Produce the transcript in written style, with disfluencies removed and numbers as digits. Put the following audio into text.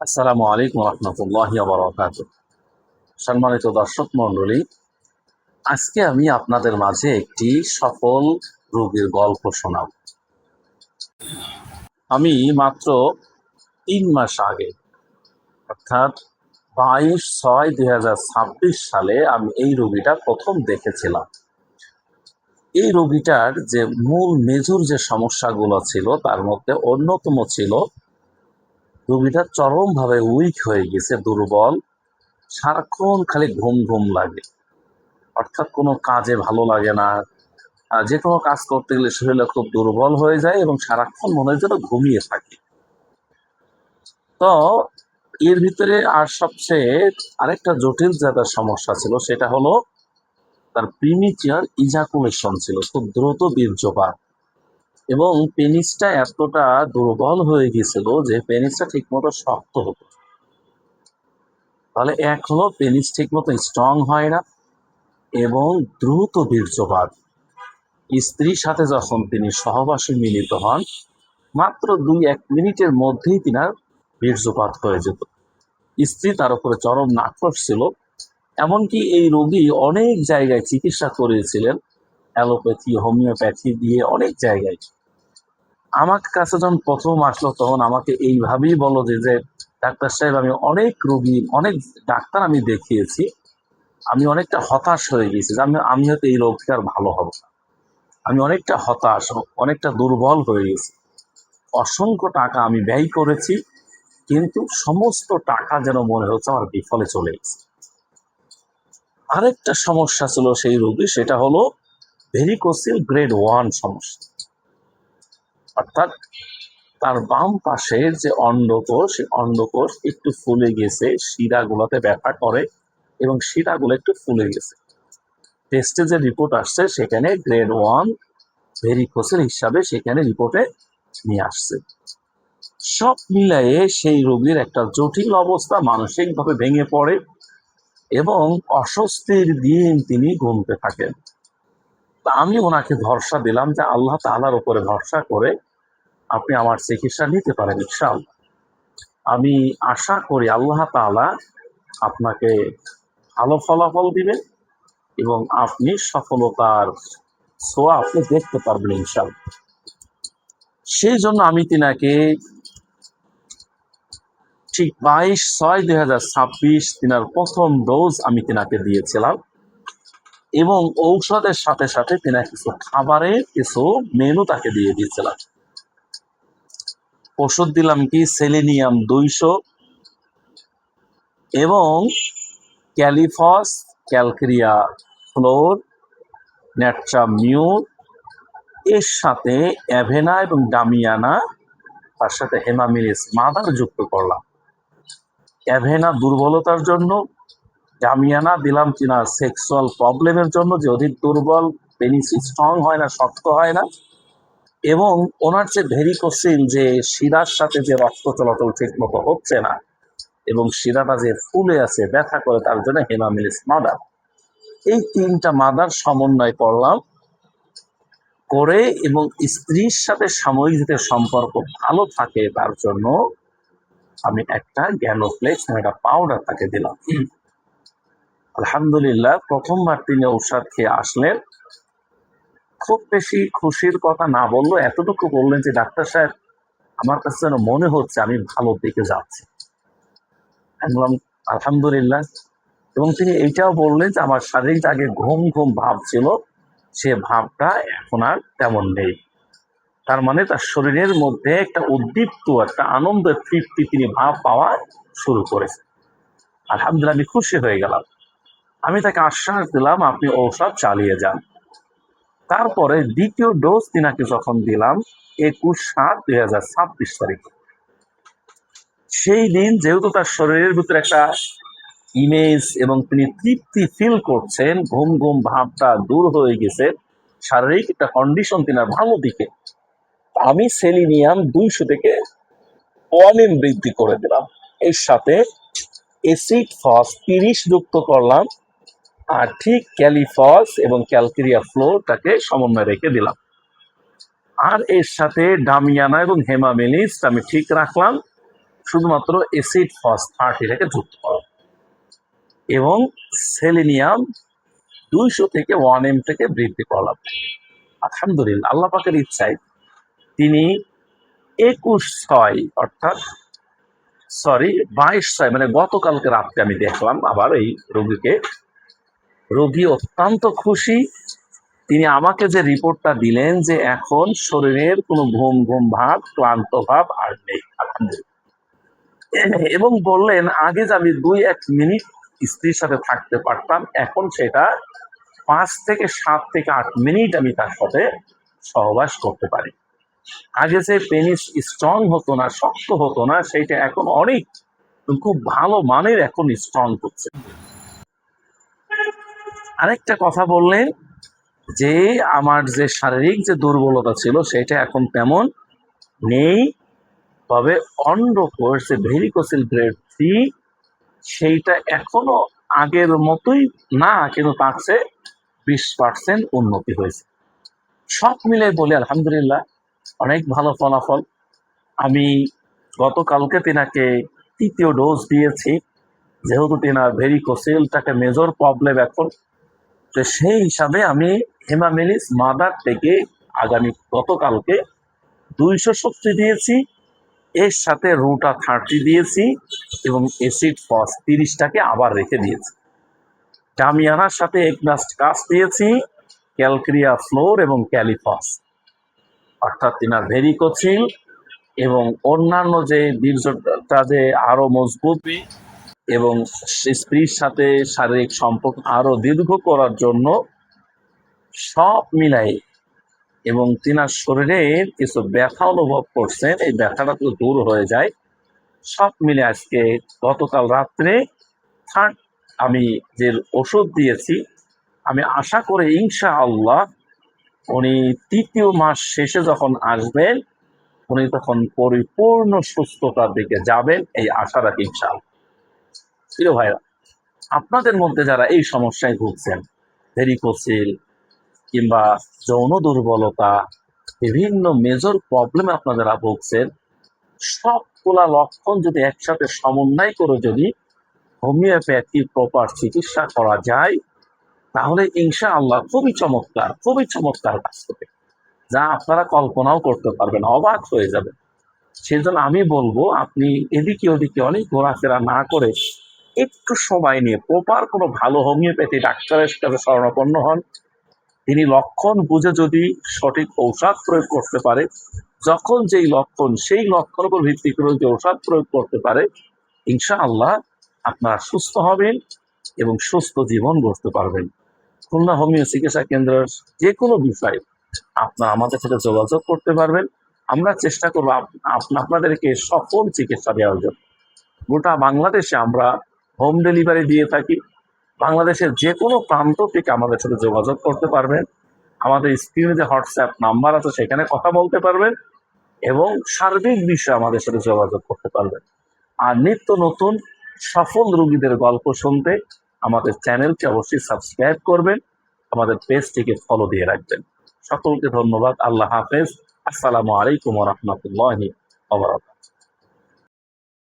আসসালামু আলাইকুম রহমতুল্লাহি ওয়া বারাকাতুহু। সম্মানিত দর্শক মণ্ডলী, আজকে আমি আপনাদের মাঝে একটি সফল রোগীর গল্প শোনাব। আমি মাত্র 3 মাস আগে, অর্থাৎ 22/6/2026 সালে আমি এই রোগীটা প্রথম দেখেছিলাম। এই রোগীটার যে মূল মেজর যে সমস্যাগুলো ছিল তার মধ্যে অন্যতম ছিল রোগীটা চরমভাবে উইক হয়ে গেছে, দুর্বল, সারাক্ষণ খালি ঘুম ঘুম লাগে, অর্থাৎ কোনো কাজে ভালো লাগে না। যে কোনো কাজ করতে গেলে শরীরটা খুব দুর্বল হয়ে যায় এবং সারাক্ষণ মনে হয় যেন ঘুমিয়ে থাকে। তো এর ভিতরে আর সবচেয়ে আরেকটা জটিল যেটা সমস্যা ছিল সেটা হলো তার প্রিমিচিয়ার ইজাকুলেশন ছিল, খুব দ্রুত বীর্যপাত, এবং পেনিসটা এতটা দুর্বল হয়ে গেছিল যে পেনিসটা ঠিকমতো শক্ত হতো। তাহলে এক হলো পেনিস ঠিকমতো স্ট্রং হয় না এবং দ্রুত বীর্যপাত। স্ত্রীর সাথে যখন তিনি সহবাসে মিলিত হন, মাত্র 2-1 মিনিটের মধ্যেই তিনার বীর্যপাত হয়ে যেত। স্ত্রী তার উপরে চরম নাখোশ ছিল। এমনকি এই রোগী অনেক জায়গায় চিকিৎসা করিয়েছিলেন, অ্যালোপ্যাথি, হোমিওপ্যাথি দিয়ে অনেক জায়গায়। আমার কাছে যখন প্রথম আসলো তখন আমাকে এইভাবেই বলো যে ডাক্তার সাহেব, আমি অনেক রোগী, অনেক ডাক্তার আমি দেখিয়েছি, আমি অনেকটা হতাশ হয়ে গেছি যে আমি হয়তো এই রোগটা আর ভালো হব না। আমি অনেকটা হতাশ, অনেকটা দুর্বল হয়ে গেছি। অসংখ্য টাকা আমি ব্যয় করেছি, কিন্তু সমস্ত টাকা যেন মনে হচ্ছে আমার বিফলে চলে গেছে। আরেকটা সমস্যা ছিল সেই রোগী, সেটা হলো ভেরিকোসিল গ্রেড 1 সমস্যা। অর্থাৎ তার বাম পাশের যে অন্ডকোষ, সেই অন্ডকোষ একটু ফুলে গেছে, শিরাগুলোতে ব্যথা করে এবং শিরাগুলো একটু ফুলে গেছে। টেস্টে যে রিপোর্ট আসছে সেখানে গ্রেড 1 ভেরিকোসিল হিসাবে সেখানে রিপোর্টে নিয়ে আসছে। সব মিলায়ে সেই রোগীর একটা জটিল অবস্থা, মানসিকভাবে ভেঙে পড়ে এবং অস্বস্তির দিন তিনি গুনতে থাকেন। তা আমি ওনাকে ভরসা দিলাম যে আল্লাহ তাআলার উপরে ভরসা করে আপনি আমার চিকিৎসা নিতে পারেন ইনশাআল্লাহ। আমি আশা করি আল্লাহ তাআলা আপনাকে ভালো ফলাফল দিবেন এবং আপনি সফলতার ছোঁয়া আপনি দেখতে পারবেন ইনশাআল্লাহ। সেই জন্য আমি তিনাকে ঠিক 22/6/2026 তিনার প্রথম ডোজ আমি তিনাকে দিয়েছিলাম এবং ঔষধের সাথে সাথে তিনা কিছু খাবারের কিছু মেনু তাকে দিয়ে দিয়েছিলাম। ওষুধ দিলাম কি সেলেনিয়াম 200 এবং ক্যালিফস, ক্যালকেরিয়া ফ্লোর, ন্যাট্রামিউর, এর সাথে অ্যাভেনা এবং ডামিয়ানা, তার সাথে হেমামিলিস মাদার যুক্ত করলাম। অ্যাভেনা দুর্বলতার জন্য, ডামিয়ানা দিলাম কিনা সেক্সুয়াল প্রবলেমের জন্য, যে অধিক দুর্বল, পেনিস স্ট্রং হয় না, শক্ত হয় না, এবং ওনার যে ভেরিকোসিল, যে শিরার সাথে যে রক্ত চলাচল ঠিক মতো হচ্ছে না এবং শিরাটা যে ফুলে আছে, ব্যথা করে, তার জন্য হেমামিলিস মাদার। এই 3টা মাদার সমন্বয় করলাম করে এবং স্ত্রীর সাথে সাময়িক যাতে সম্পর্ক ভালো থাকে তার জন্য আমি একটা গ্যানোফ্লেক্স একটা পাউডার তাকে দিলাম। আলহামদুলিল্লাহ, প্রথমবার তিনি ঔষধ খেয়ে আসলেন। খুব বেশি খুশির কথা না বললো, এতটুকু বললেন যে ডাক্তার সাহেব, আমার কাছে যেন মনে হচ্ছে আমি ভালো দিকে যাচ্ছি। আমি বললাম আলহামদুলিল্লাহ। এবং তিনি এইটাও বললেন যে আমার শারীরিক আগে ঘুম ঘুম ভাব ছিল, সে ভাবটা এখন আর তেমন নেই। তার মানে তার শরীরের মধ্যে একটা উদ্দীপ্ত, একটা আনন্দের তৃপ্তি তিনি ভাব পাওয়া শুরু করেছে। আলহামদুলিল্লাহ, আমি খুশি হয়ে গেলাম। আমি তাকে আশ্বাস দিলাম আপনি ঔষধ চালিয়ে যান। তারপরে দ্বিতীয় ডোজ তিনাকে যখন দিলাম 21/7/2026 তারিখ, সেই দিন যেহেতু তার শরীরের ভিতরে একটা ইমেজ এবং তিনি তৃপ্তি ফিল করছেন, ঘুম ঘুম ভাবটা দূর হয়ে গেছে, শারীরিক একটা কন্ডিশন তিনার ভালো দিকে, আমি সেলিনিয়াম 200 থেকে 1 বৃদ্ধি করে দিলাম। এর সাথে এসিড ফস 30 যুক্ত করলাম, আর ঠিক ক্যালিফস এবং ক্যালকেরিয়া ফ্লোরটাকে সমন্বয় রেখে দিলাম। আর এর সাথে ডামিয়ানা এবং হেমামিলিস আমি ঠিক রাখলাম। শুধুমাত্র অ্যাসিড ফস-30টাকে যুক্ত করা এবং সেলেনিয়াম 200 থেকে 1 থেকে বৃদ্ধি করা। আলহামদুলিল্লাহ, আল্লাহ পাকের ইচ্ছায় তিনি 21/6 অর্থাৎ 22/6 মানে গতকালকে রাত্রে আমি দেখলাম আবার এই রোগী অত্যন্ত খুশি। তিনি আমাকে যে রিপোর্টটা দিলেন যে এখন শরীরের কোনো ঘুম ঘুম ভাব, ক্লান্ত ভাব আর নেই, আলহামদুলিল্লাহ। এবং বললেন আগে যে আমি 2-1 মিনিট স্ত্রীর সাথে থাকতে পারতাম, এখন সেটা 5 থেকে 7 থেকে 8 মিনিট আমি তার সাথে সহবাস করতে পারি। আগে যে পেনিস স্ট্রং হতো না, শক্ত হতো না, সেইটা এখন অনেক খুব ভালো মানের এখন স্ট্রং হচ্ছে। আরেকটা কথা বললেন যে আমার যে শারীরিক যে দুর্বলতা ছিল সেটা এখন তেমন নেই, তবে অন্ডকোষ যে ভেরিকোসিল গ্রেড 3 সেইটা এখনো আগের মতোই না, কিন্তু তার চেয়ে 20% উন্নতি হয়েছে। সব মিলে বলি আলহামদুলিল্লাহ অনেক ভালো ফলাফল। আমি গতকালকে তিনাকে 3য় ডোজ দিয়েছি, যেহেতু তিনার ভেরিকোসিলটাকে মেজর প্রবলেম এখন, তো সেই হিসাবে আমি হেমামেলিস মাদার থেকে গতকালকে 270 দিয়েছি, এর সাথে রুটা 30 দিয়েছি এবং অ্যাসিড ফস 30টাকে আবার রেখে দিয়েছি। ডামিয়ানার সাথে এগনাস্ট কাস দিয়েছি, ক্যালক্রিয়া ফ্লোর এবং ক্যালিফস, অর্থাৎ তিনার ভেরিকোসিল এবং অন্যান্য যে বীর্যটা যে আরো মজবুত এবং স্ত্রীর সাথে শারীরিক সম্পর্ক আরো দীর্ঘ করার জন্য সব মিলাই, এবং তিনার শরীরে কিছু ব্যথা অনুভব করছেন, এই ব্যথাটা তো দূর হয়ে যায়। সব মিলে আজকে গতকাল রাত্রে থার্ড আমি যে ওষুধ দিয়েছি, আমি আশা করি ইনশাআল্লাহ উনি 3য় মাস শেষে যখন আসবেন উনি তখন পরিপূর্ণ সুস্থতার দিকে যাবেন, এই আশা রাখি ইনশাআল্লাহ। প্রিয় ভাইরা, আপনাদের মধ্যে যারা এই সমস্যায় ভুগছেন, ভেরিকোসিল কিংবা যৌন দুর্বলতা, বিভিন্ন মেজর প্রবলেমে আপনারা ভুগছেন, সবগুলা লক্ষণ যদি একসাথে সমন্বয় করে যদি হোমিওপ্যাথি প্রপার চিকিৎসা করা যায়, তাহলে ইনশাআল্লাহ খুবই চমৎকার কাজ করবে, যা আপনারা কল্পনাও করতে পারবেন, অবাক হয়ে যাবে। সেজন্য আমি বলবো আপনি এদিকে ওদিকে অনেক ঘোরাফেরা না করে একটু সময় নিয়ে প্রপার কোনো ভালো হোমিওপ্যাথি ডাক্তারের কাছে শরণাপন্ন হন। তিনি লক্ষণ বুঝে যদি সঠিক ঔষধ প্রয়োগ করতে পারে, যখন যেই লক্ষণ সেই লক্ষণ উপর ভিত্তি করে যদি ঔষধ প্রয়োগ করতে পারে, ইনশাআল্লাহ আপনারা সুস্থ হবেন এবং সুস্থ জীবন গড়তে পারবেন। খুলনা হোমিও চিকিৎসা কেন্দ্রের যে কোনো বিষয়ে আপনারা আমাদের সাথে যোগাযোগ করতে পারবেন। আমরা চেষ্টা করবো আপনাদেরকে সফল চিকিৎসা দেওয়ার জন্য। গোটা বাংলাদেশে আমরা হোম ডেলিভারি দিয়ে থাকি। বাংলাদেশের যে কোনো প্রান্ত থেকে আমাদের সাথে যোগাযোগ করতে পারবেন। আমাদের স্ক্রিনে যে হোয়াটসঅ্যাপ নাম্বার আছে সেখানে কথা বলতে পারবেন এবং সার্বিক বিষয়ে আমাদের সাথে যোগাযোগ করতে পারবেন। আর নিত্য নতুন সফল রোগীদের গল্প শুনতে আমাদের চ্যানেলকে অবশ্যই সাবস্ক্রাইব করবেন, আমাদের পেজটিকে ফলো দিয়ে রাখবেন। সকলকে ধন্যবাদ। আল্লাহ হাফেজ। আসসালামু আলাইকুম ওয়া রাহমাতুল্লাহি ওয়া বারাকাতুহু।